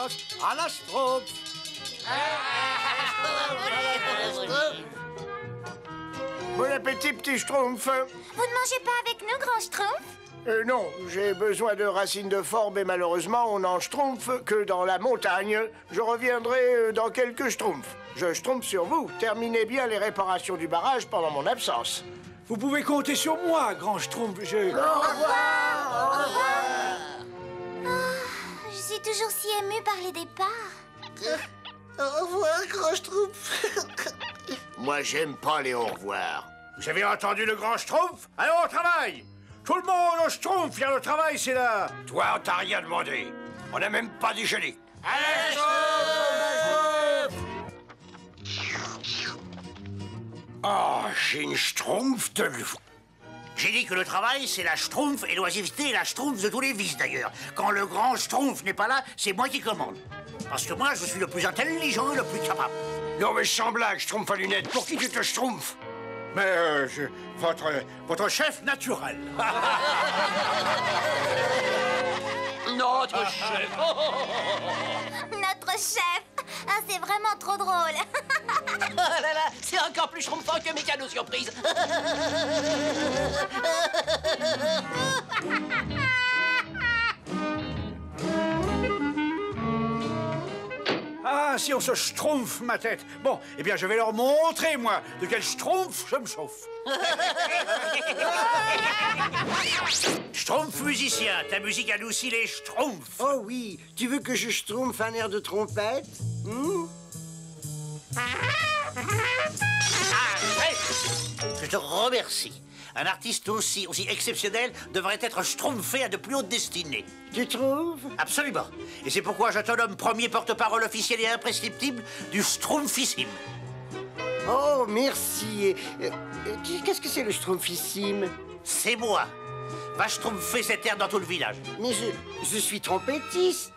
silence, à la Schtroumpf. Bon appétit, petit Schtroumpf. Vous ne mangez pas avec nous, grand Schtroumpf? Non, j'ai besoin de racines de forbe et malheureusement, on n'en Schtroumpf que dans la montagne. Je reviendrai dans quelques Schtroumpfs. Je Schtroumpf sur vous. Terminez bien les réparations du barrage pendant mon absence. Vous pouvez compter sur moi, grand Schtroumpf. Au revoir! Au revoir! Je suis toujours si émue par les départs. Au revoir, grand Schtroumpf. Moi, j'aime pas les au revoir. Vous avez entendu le grand Schtroumpf? Allez, au travail! Tout le monde au Schtroumpf, vient le travail, c'est là. Toi, on t'a rien demandé. On n'a même pas déjeuné. Allez, oh, j'ai une Schtroumpf de l'ouf. J'ai dit que le travail, c'est la Schtroumpf et l'oisiveté, la Schtroumpf de tous les vices, d'ailleurs. Quand le grand Schtroumpf n'est pas là, c'est moi qui commande. Parce que moi, je suis le plus intelligent et le plus capable. Non, mais sans blague, Schtroumpf à lunettes. Pour qui tu te Schtroumpf? Mais votre chef naturel. Notre chef. Notre chef. Ah, c'est vraiment trop drôle. Oh là là, c'est encore plus schtroumpfant que Mécano Surprise. Ah, si on se Schtroumpf ma tête. Bon, eh bien, je vais leur montrer, moi, de quel Schtroumpf je me chauffe. Schtroumpf musicien, ta musique adoucit les Schtroumpfs. Oh oui, tu veux que je Schtroumpf un air de trompette? Je te remercie. Un artiste aussi exceptionnel devrait être schtroumpfé à de plus hautes destinées. Tu trouves? Absolument. Et c'est pourquoi je te nomme premier porte-parole officiel et imprescriptible du Schtroumpfissime. Oh, merci. Qu'est-ce que c'est le Schtroumpfissime? C'est moi. Va schtroumpfer cette air dans tout le village. Mais je suis trompettiste.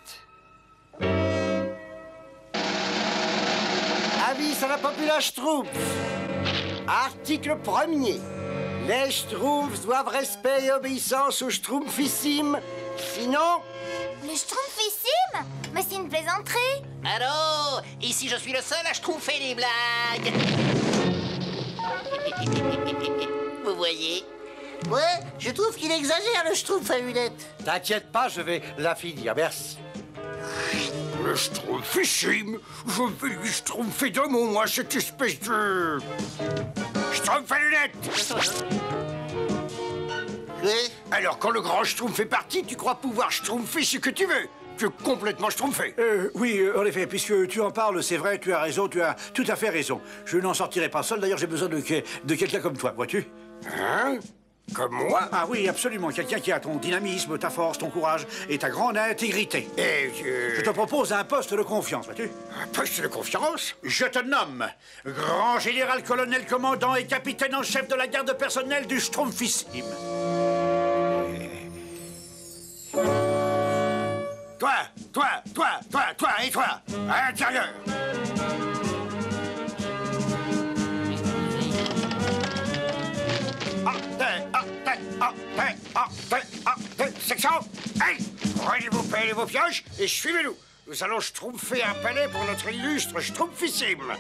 Avis à la populace Schtroumpf. Article 1er. Les Schtroumpfs doivent respect et obéissance au Schtroumpfissime. Sinon... Le Schtroumpfissime? Mais c'est une plaisanterie. Allô, ici je suis le seul à schtroumpfer les blagues. Vous voyez? Ouais, je trouve qu'il exagère le Schtroumpf à lunettes. T'inquiète pas, je vais la finir, merci. Le Schtroumpfissime? Je vais lui Schtroumpfer de mots, moi, cette espèce de... Schtroumpf à lunettes! Oui. Alors, quand le grand Schtroumpf est parti, tu crois pouvoir Schtroumpfer ce que tu veux? Tu es complètement Schtroumpfé. Oui, en effet, puisque tu en parles, c'est vrai, tu as raison, tu as tout à fait raison. Je n'en sortirai pas seul, d'ailleurs, j'ai besoin de quelqu'un comme toi, vois-tu? Hein? Comme moi? Ah oui, absolument, quelqu'un qui a ton dynamisme, ta force, ton courage et ta grande intégrité. Et Je te propose un poste de confiance, vois-tu? Un poste de confiance? Je te nomme grand général, colonel, commandant et capitaine en chef de la garde personnelle du Schtroumpfissime. Toi et toi, à l'intérieur. Section, hey, prenez vos pioches et suivez-nous. Nous allons schtroumpfer un palais pour notre illustre Schtroumpfissime.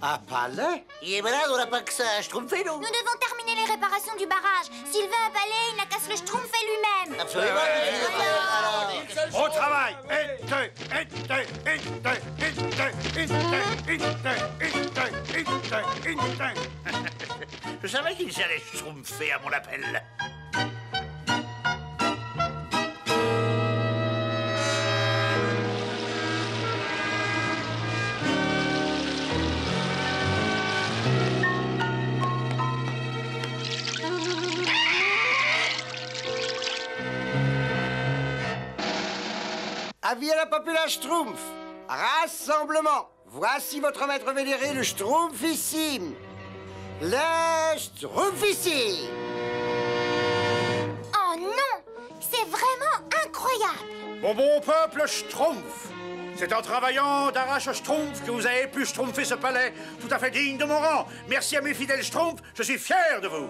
Un palais? Il est malade, on n'a pas que ça à schtroumpfer, nous. Nous devons terminer les réparations du barrage. S'il veut un palais, il n'a qu'à se le Schtroumpfer lui-même. Absolument. Au travail! Je savais qu'ils allaient schtroumpfer à mon appel. Avis à la populace Schtroumpf. Rassemblement. Voici votre maître vénéré, le Schtroumpfissime. Le Schtroumpfissime. Oh non! C'est vraiment incroyable! Mon bon peuple Schtroumpf, c'est en travaillant d'arrache-Schtroumpf que vous avez pu schtroumpfer ce palais tout à fait digne de mon rang. Merci à mes fidèles Schtroumpfs, je suis fier de vous.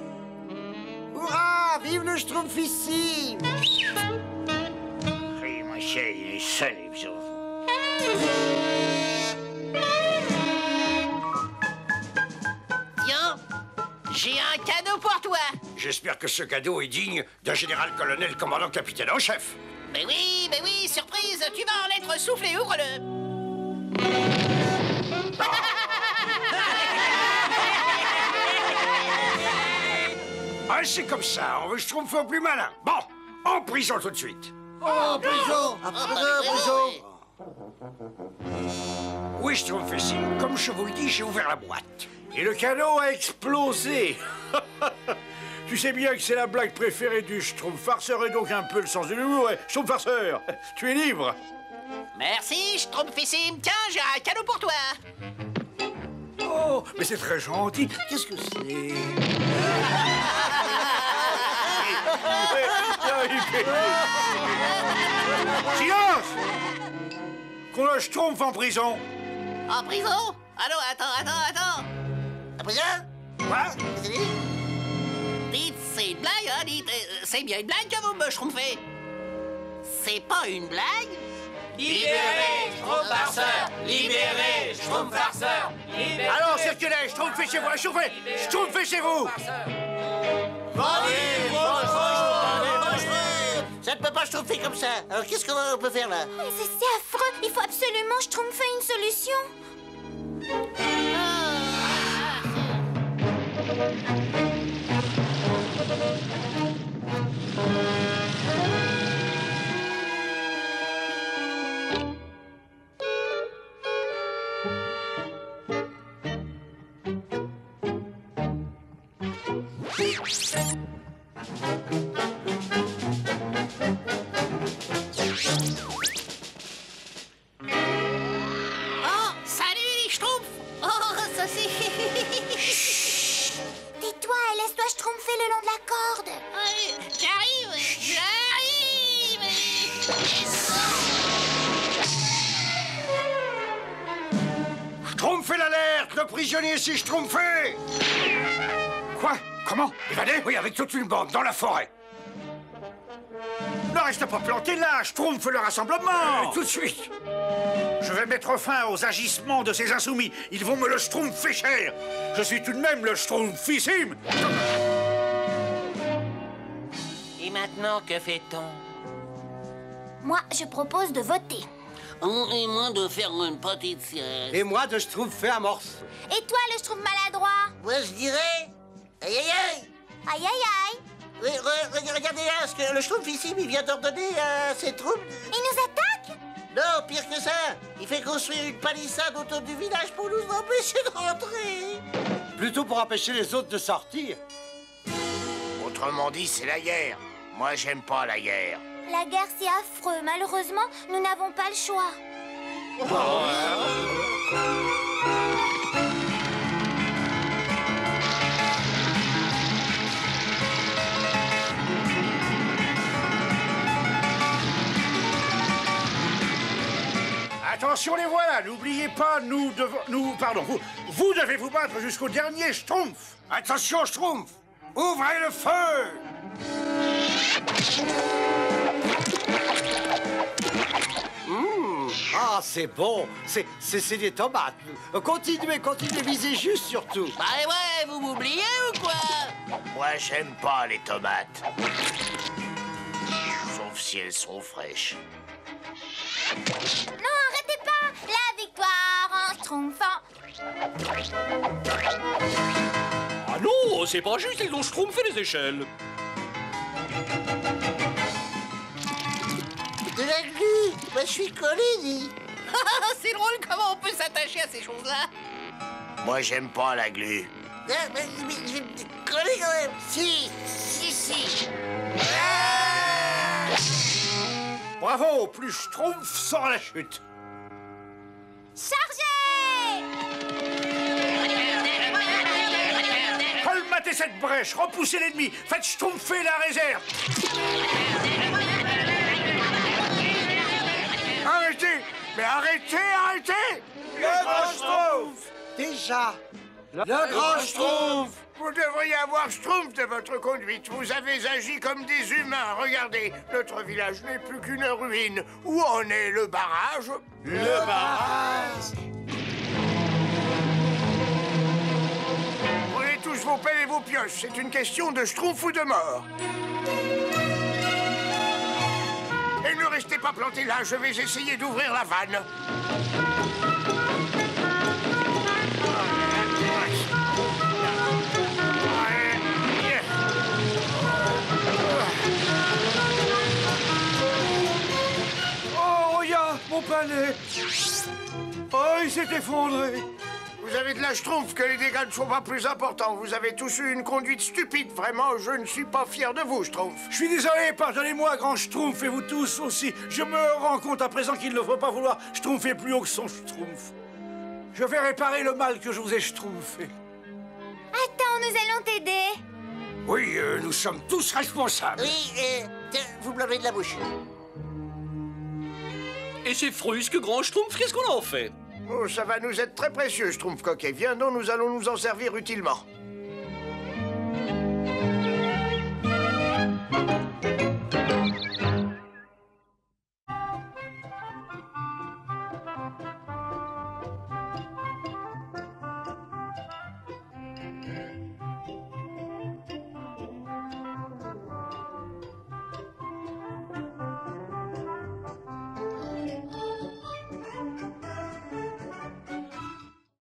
Hurrah! Vive le Schtroumpfissime. Oui, mon chéri, il est seul, il est j'espère que ce cadeau est digne d'un général-colonel commandant capitaine en chef. Mais oui, surprise, tu vas en être soufflé, ouvre-le. Ah, c'est comme ça, on veut se tromper au plus malin. Bon, en prison tout de suite. Oh, prison! Prison! Oui, je trouve ici. Comme je vous le dis, j'ai ouvert la boîte. Et le cadeau a explosé. Tu sais bien que c'est la blague préférée du Schtroumpf farceur et donc un peu le sens de l'humour. Schtroumpf farceur, tu es libre. Merci, Schtroumpfissime. Tiens, j'ai un cadeau pour toi. Oh, mais c'est très gentil. Qu'est-ce que c'est? Silence! Qu'on le Schtroumpf en prison. En prison? Allô, attends. En prison? Quoi? Qu'est-ce que c'est? Dites, c'est une blague, hein? Dites, c'est bien une blague que vous me Schtroumpfez. C'est pas une blague? Libérez, Schtroumpf farceur! Libérez, Schtroumpf farceur! Libérez! Alors, circulez, Schtroumpfez chez vous, réchauffez! Schtroumpfez chez vous! Ça ne peut pas Schtroumpfer comme ça. Alors qu'est-ce qu'on peut faire là? Mais c'est affreux. Il faut absolument schtroumpfer une solution. Oh, salut les Schtroumpfs! Oh, ça c'est... Tais-toi et laisse-toi schtroumpfer le long de la corde. J'arrive! Schtroumpfez l'alerte! Le prisonnier s'est schtroumpfé! Quoi? Comment? Évadé? Oui, avec toute une bande, dans la forêt. Ne reste pas planté là, Schtroumpf le rassemblement! Tout de suite! Je vais mettre fin aux agissements de ces insoumis. Ils vont me le Schtroumpfer cher. Je suis tout de même le Schtroumpfissime. Et maintenant, que fait-on? Moi, je propose de voter. Et moi de faire une petite sieste. Et moi de Schtroumpfer à morceaux. Et toi, le schtroumpf maladroit? Moi je dirais... Aïe aïe aïe! Aïe, aïe, aïe. Oui, regardez là, ce que le Schtroumpfissime il vient d'ordonner à ses troupes. Il nous attaque? Non, pire que ça. Il fait construire une palissade autour du village pour nous empêcher de rentrer. Plutôt pour empêcher les autres de sortir. Autrement dit, c'est la guerre. Moi, j'aime pas la guerre. La guerre, c'est affreux. Malheureusement, nous n'avons pas le choix. Attention, les voilà. N'oubliez pas, vous devez vous battre jusqu'au dernier Schtroumpf. Attention, Schtroumpf! Ouvrez le feu! Ah, c'est bon. C'est des tomates. Continuez, visez juste surtout. Bah ouais, vous m'oubliez ou quoi? Moi, j'aime pas les tomates. Sauf si elles sont fraîches. Non, arrêtez pas. La victoire en schtroumpfant. Ah non, c'est pas juste, ils ont schtroumpfé les échelles. De la glu. Moi je suis collé, dit. C'est drôle comment on peut s'attacher à ces choses-là. Moi, j'aime pas la glu. Ah, mais je vais me coller quand même. Si. Bravo, plus Schtroumpf sort la chute. Chargez! Colmatez cette brèche, repoussez l'ennemi, faites Schtroumpfer la réserve. Arrêtez! Mais arrêtez! Le grand Schtroumpf! Déjà. Le grand Schtroumpf! Vous devriez avoir Schtroumpf de votre conduite. Vous avez agi comme des humains. Regardez, notre village n'est plus qu'une ruine. Où en est le barrage? Le barrage! Prenez tous vos vos pelles et vos pioches. C'est une question de schtroumpf ou de mort. Et ne restez pas plantés là, je vais essayer d'ouvrir la vanne. Oh, regarde, mon palais. Oh, il s'est effondré. Vous avez de la schtroumpf que les dégâts ne sont pas plus importants. Vous avez tous eu une conduite stupide. Vraiment, je ne suis pas fier de vous, schtroumpf. Je suis désolé, pardonnez-moi, grand schtroumpf, et vous tous aussi. Je me rends compte à présent qu'il ne faut pas vouloir schtroumpfer plus haut que son schtroumpf. Je vais réparer le mal que je vous ai schtroumpfé. Attends, nous allons t'aider. Oui, nous sommes tous responsables. Oui, tiens, vous me lavez de la bouche. Et ces frusques, grand Schtroumpf, qu'est-ce qu'on en fait? Oh, ça va nous être très précieux, schtroumpf coquet. Viens donc, nous allons nous en servir utilement.